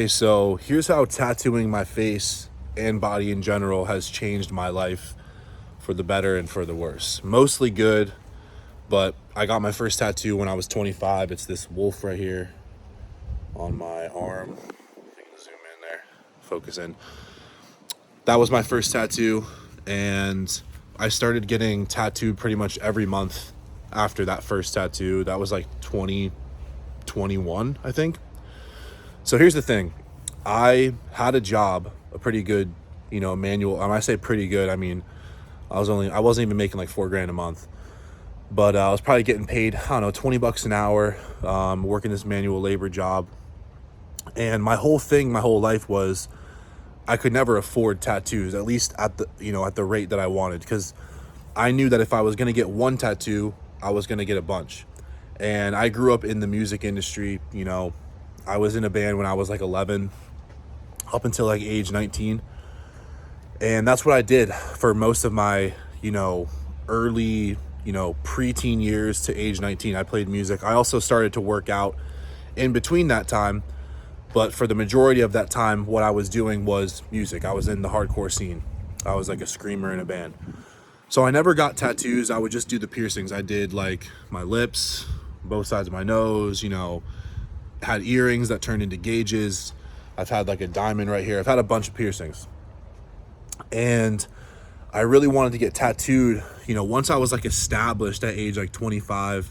Okay, so here's how tattooing my face and body in general has changed my life for the better and for the worse. Mostly good, but I got my first tattoo when I was 25. It's this wolf right here on my arm. If you can zoom in there, focus in. That was my first tattoo, and I started getting tattooed pretty much every month after that first tattoo. That was like 2021, I think. So here's the thing. I had a job, a pretty good, manual. When I say pretty good, I mean, I wasn't even making like $4,000 a month, but I was probably getting paid, I don't know, 20 bucks an hour, working this manual labor job. And my whole life was I could never afford tattoos, at least at the rate that I wanted. Cause I knew that if I was going to get one tattoo, I was going to get a bunch. And I grew up in the music industry. I was in a band when I was like 11 up until like age 19. And that's what I did for most of my, early, preteen years to age 19. I played music. I also started to work out in between that time. But for the majority of that time, what I was doing was music. I was in the hardcore scene. I was like a screamer in a band. So I never got tattoos. I would just do the piercings. I did like my lips, both sides of my nose, had earrings that turned into gauges. I've had like a diamond right here. I've had a bunch of piercings. And I really wanted to get tattooed, once I was like established at age like 25,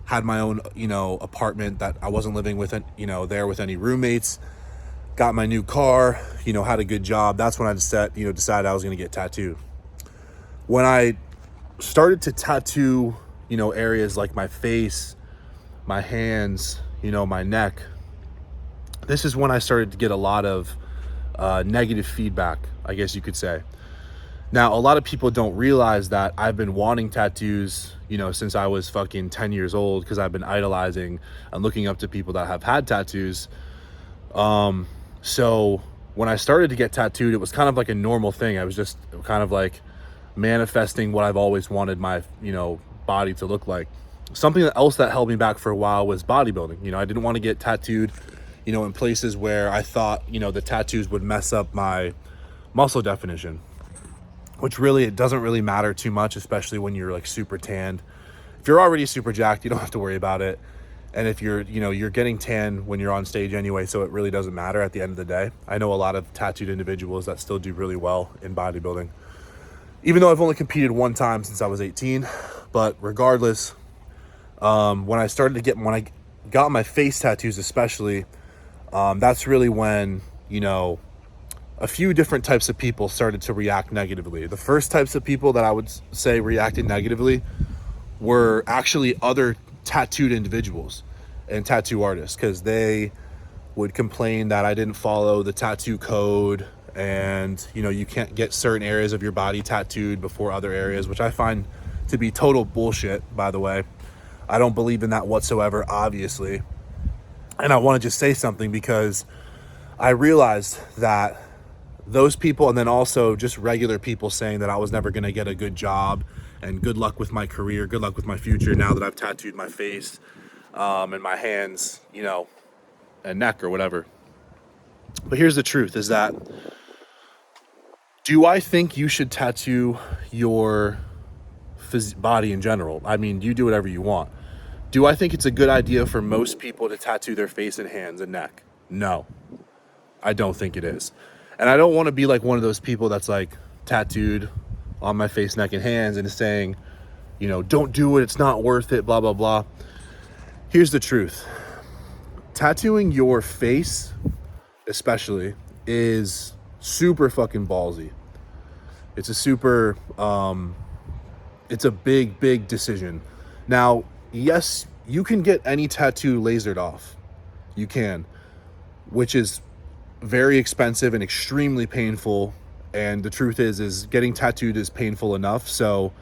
had my own, apartment that I wasn't living with, there with any roommates, got my new car, had a good job. That's when I decided I was going to get tattooed. When I started to tattoo, areas like my face, my hands, my neck, this is when I started to get a lot of negative feedback, I guess you could say. Now, a lot of people don't realize that I've been wanting tattoos, since I was fucking 10 years old, because I've been idolizing and looking up to people that have had tattoos. So when I started to get tattooed, it was kind of like a normal thing. I was just kind of like manifesting what I've always wanted my, body to look like. Something else that held me back for a while was bodybuilding. I didn't want to get tattooed, in places where I thought, the tattoos would mess up my muscle definition. Which really, it doesn't really matter too much, especially when you're like super tanned. If you're already super jacked, you don't have to worry about it. And if you're getting tan when you're on stage anyway, so it really doesn't matter at the end of the day. I know a lot of tattooed individuals that still do really well in bodybuilding, even though I've only competed one time since I was 18. But regardless, when I got my face tattoos, especially, that's really when, a few different types of people started to react negatively. The first types of people that I would say reacted negatively were actually other tattooed individuals and tattoo artists, because they would complain that I didn't follow the tattoo code, and you can't get certain areas of your body tattooed before other areas, which I find to be total bullshit, by the way. I don't believe in that whatsoever, obviously. And I want to just say something, because I realized that those people, and then also just regular people saying that I was never going to get a good job and good luck with my career, good luck with my future, now that I've tattooed my face and my hands, and neck or whatever. But here's the truth, is that, do I think you should tattoo your body in general? I mean, you do whatever you want. Do I think it's a good idea for most people to tattoo their face and hands and neck? No, I don't think it is. And I don't want to be like one of those people that's like tattooed on my face, neck, and hands and is saying, don't do it, it's not worth it, blah, blah, blah. Here's the truth. Tattooing your face, especially, is super fucking ballsy. It's it's a big, big decision. Now, yes, you can get any tattoo lasered off. You can, which is very expensive and extremely painful. And the truth is getting tattooed is painful enough. So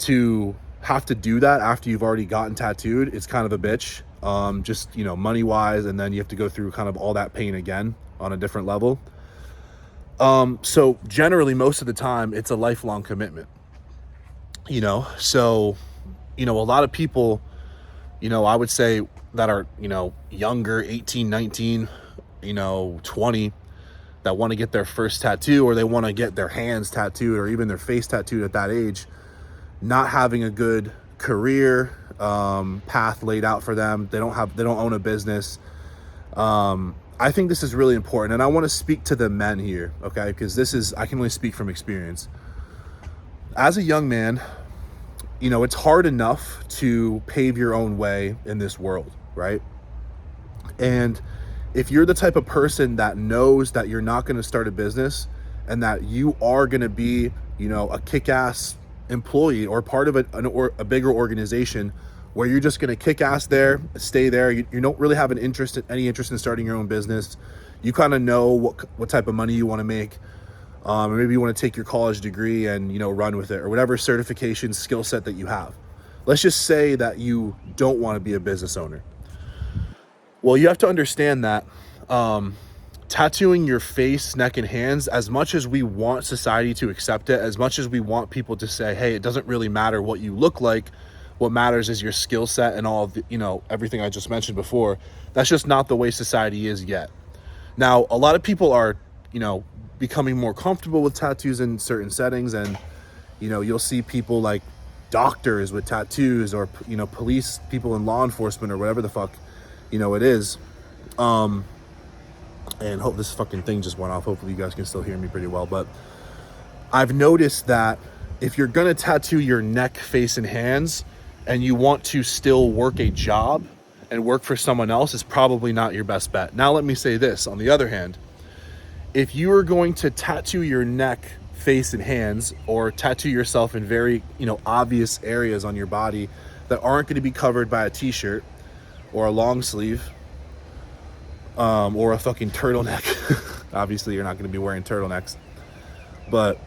to have to do that after you've already gotten tattooed, it's kind of a bitch. Just, money wise, and then you have to go through kind of all that pain again on a different level. So generally, most of the time, it's a lifelong commitment, so, a lot of people, I would say that are, younger, 18, 19, 20 that want to get their first tattoo, or they want to get their hands tattooed or even their face tattooed at that age, not having a good career path laid out for them. They don't own a business. I think this is really important, and I want to speak to the men here, okay? Because I can only speak from experience. As a young man, it's hard enough to pave your own way in this world, right? And if you're the type of person that knows that you're not going to start a business and that you are going to be, a kick-ass employee or part of a bigger organization where you're just going to kick ass there, stay there, you don't really have any interest in starting your own business. You kind of know what type of money you want to make. Or maybe you want to take your college degree and, run with it, or whatever certification skill set that you have. Let's just say that you don't want to be a business owner. Well, you have to understand that tattooing your face, neck, and hands, as much as we want society to accept it, as much as we want people to say, hey, it doesn't really matter what you look like, what matters is your skill set and all of the, everything I just mentioned before, that's just not the way society is yet. Now, a lot of people are, becoming more comfortable with tattoos in certain settings, and, you'll see people like doctors with tattoos, or, police, people in law enforcement, or whatever the fuck it is. And hope this fucking thing just went off. Hopefully you guys can still hear me pretty well. But I've noticed that if you're gonna tattoo your neck, face, and hands, and you want to still work a job and work for someone else, is probably not your best bet. Now let me say this, on the other hand, if you are going to tattoo your neck, face, and hands, or tattoo yourself in very, obvious areas on your body that aren't gonna be covered by a t-shirt, or a long sleeve, or a fucking turtleneck. Obviously, you're not going to be wearing turtlenecks. But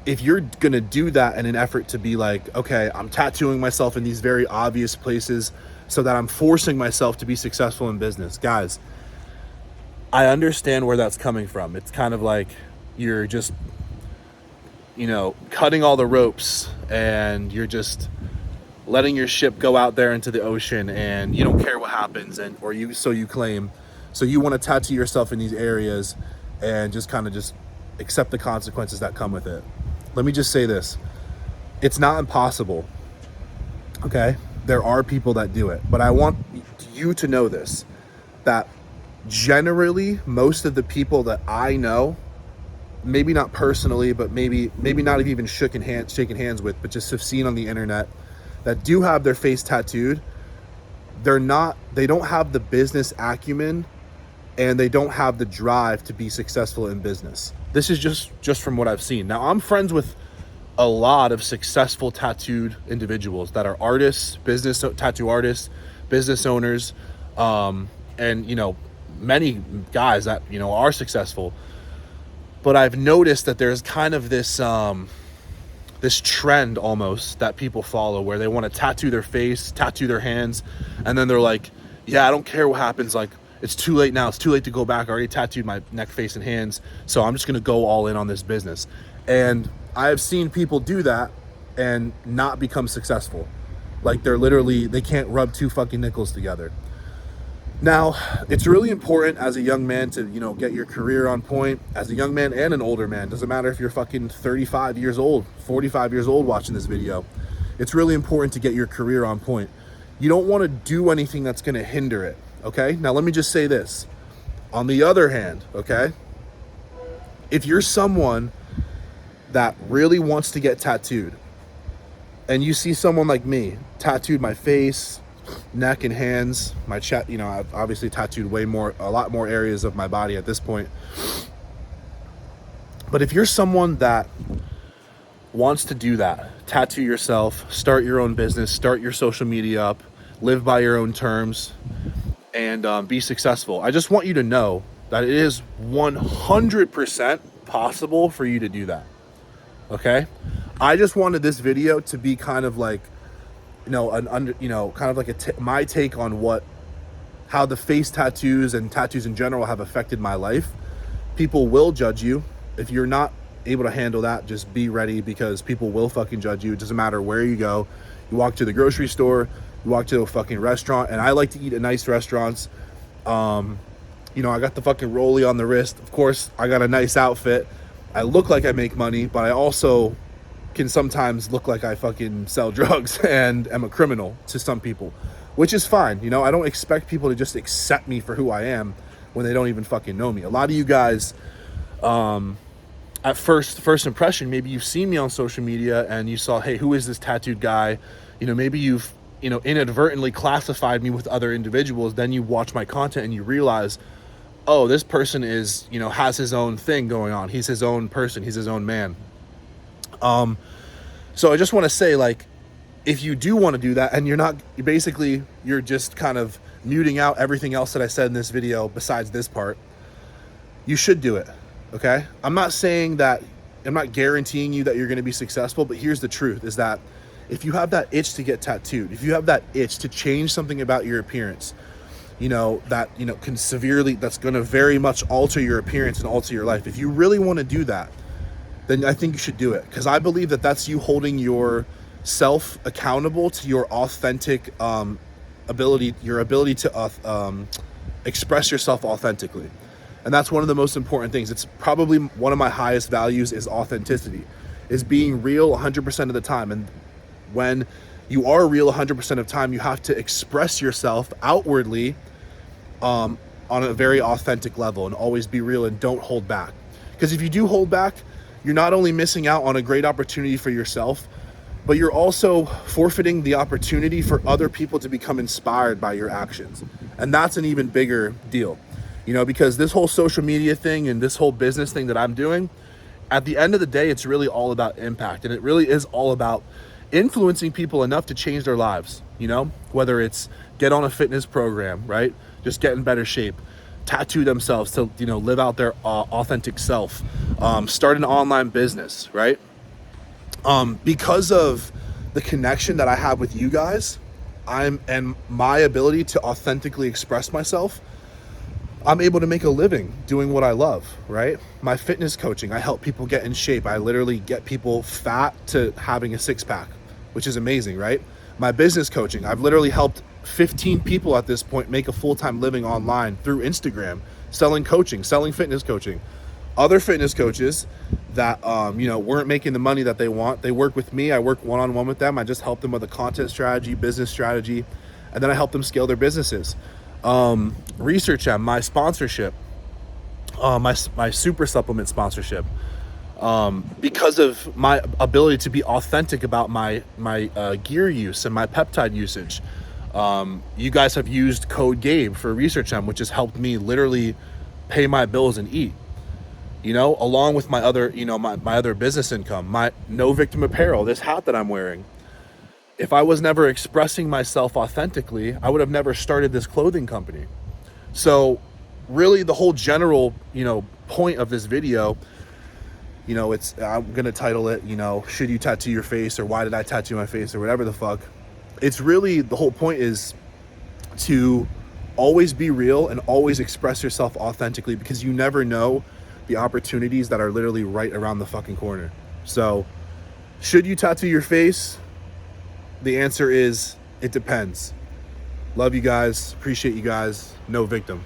if you're going to do that in an effort to be like, okay, I'm tattooing myself in these very obvious places so that I'm forcing myself to be successful in business. Guys, I understand where that's coming from. It's kind of like you're just, cutting all the ropes, and you're just letting your ship go out there into the ocean, and you don't care what happens, so you claim. So you want to tattoo yourself in these areas and just kind of just accept the consequences that come with it. Let me just say this. It's not impossible. Okay? There are people that do it, but I want you to know this, that generally most of the people that I know, maybe not personally, but maybe not even shaking hands with, but just have seen on the internet, that do have their face tattooed, they don't have the business acumen, and they don't have the drive to be successful in business. This is just from what I've seen. Now, I'm friends with a lot of successful tattooed individuals that are artists, tattoo artists, business owners, and, many guys that, are successful. But I've noticed that there's kind of this trend almost that people follow, where they want to tattoo their face, tattoo their hands, and then they're like, yeah, I don't care what happens, like, it's too late now, it's too late to go back, I already tattooed my neck, face, and hands, so I'm just gonna go all in on this business. And I have seen people do that and not become successful. Like, they can't rub two fucking nickels together. Now, it's really important as a young man to, get your career on point. As a young man and an older man, doesn't matter if you're fucking 35 years old, 45 years old watching this video. It's really important to get your career on point. You don't want to do anything that's going to hinder it, okay? Now, let me just say this. On the other hand, okay, if you're someone that really wants to get tattooed, and you see someone like me, tattooed my face, neck, and hands, my chest, I've obviously tattooed a lot more areas of my body at this point. But if you're someone that wants to do that, tattoo yourself, start your own business, start your social media up, live by your own terms, and be successful, I just want you to know that it is 100% possible for you to do that. Okay? I just wanted this video to be kind of like, kind of like my take on how the face tattoos and tattoos in general have affected my life. People will judge you. If you're not able to handle that, just be ready, because people will fucking judge you. It doesn't matter where you go. You walk to the grocery store, you walk to a fucking restaurant, and I like to eat at nice restaurants. You know, I got the fucking rollie on the wrist. Of course, I got a nice outfit. I look like I make money, but I also can sometimes look like I fucking sell drugs and am a criminal to some people, which is fine. You know, I don't expect people to just accept me for who I am when they don't even fucking know me. A lot of you guys, at first impression, maybe you've seen me on social media and you saw, hey, who is this tattooed guy? You know, maybe you've, you know, inadvertently classified me with other individuals. Then you watch my content and you realize, oh, this person is, you know, has his own thing going on. He's his own person. He's his own man. So I just want to say, like, if you do want to do that and you're just kind of muting out everything else that I said in this video besides this part, you should do it. Okay. I'm not guaranteeing you that you're going to be successful, but here's the truth is that if you have that itch to get tattooed, if you have that itch to change something about your appearance, you know, that, you know, that's going to very much alter your appearance and alter your life. If you really want to do that, then I think you should do it. Because I believe that that's you holding yourself accountable to your authentic ability to express yourself authentically. And that's one of the most important things. It's probably one of my highest values is authenticity, is being real 100% of the time. And when you are real 100% of the time, you have to express yourself outwardly on a very authentic level and always be real and don't hold back. Because if you do hold back, you're not only missing out on a great opportunity for yourself, but you're also forfeiting the opportunity for other people to become inspired by your actions. And that's an even bigger deal, you know, because this whole social media thing and this whole business thing that I'm doing, at the end of the day, it's really all about impact. And it really is all about influencing people enough to change their lives, you know, whether it's get on a fitness program, right? Just get in better shape, tattoo themselves to, you know, live out their authentic self, start an online business, right? Because of the connection that I have with you guys, and my ability to authentically express myself, I'm able to make a living doing what I love, right? My fitness coaching, I help people get in shape. I literally get people fat to having a six-pack, which is amazing, right? My business coaching, I've literally helped 15 people at this point make a full-time living online through Instagram, selling fitness coaching. Other fitness coaches that, you know, weren't making the money that they want, they work with me. I work one-on-one with them. I just help them with a content strategy, business strategy, and then I help them scale their businesses. Research M, my sponsorship, my super supplement sponsorship, because of my ability to be authentic about my gear use and my peptide usage. You guys have used code GABE for Research M, which has helped me literally pay my bills and eat, you know, along with my other, you know, my other business income, my No Victim Apparel, this hat that I'm wearing. If I was never expressing myself authentically, I would have never started this clothing company. So really the whole general, you know, point of this video, you know, I'm going to title it, you know, should you tattoo your face, or why did I tattoo my face, or whatever the fuck. It's really, the whole point is to always be real and always express yourself authentically, because you never know the opportunities that are literally right around the fucking corner. So should you tattoo your face? The answer is, it depends. Love you guys. Appreciate you guys. No victim.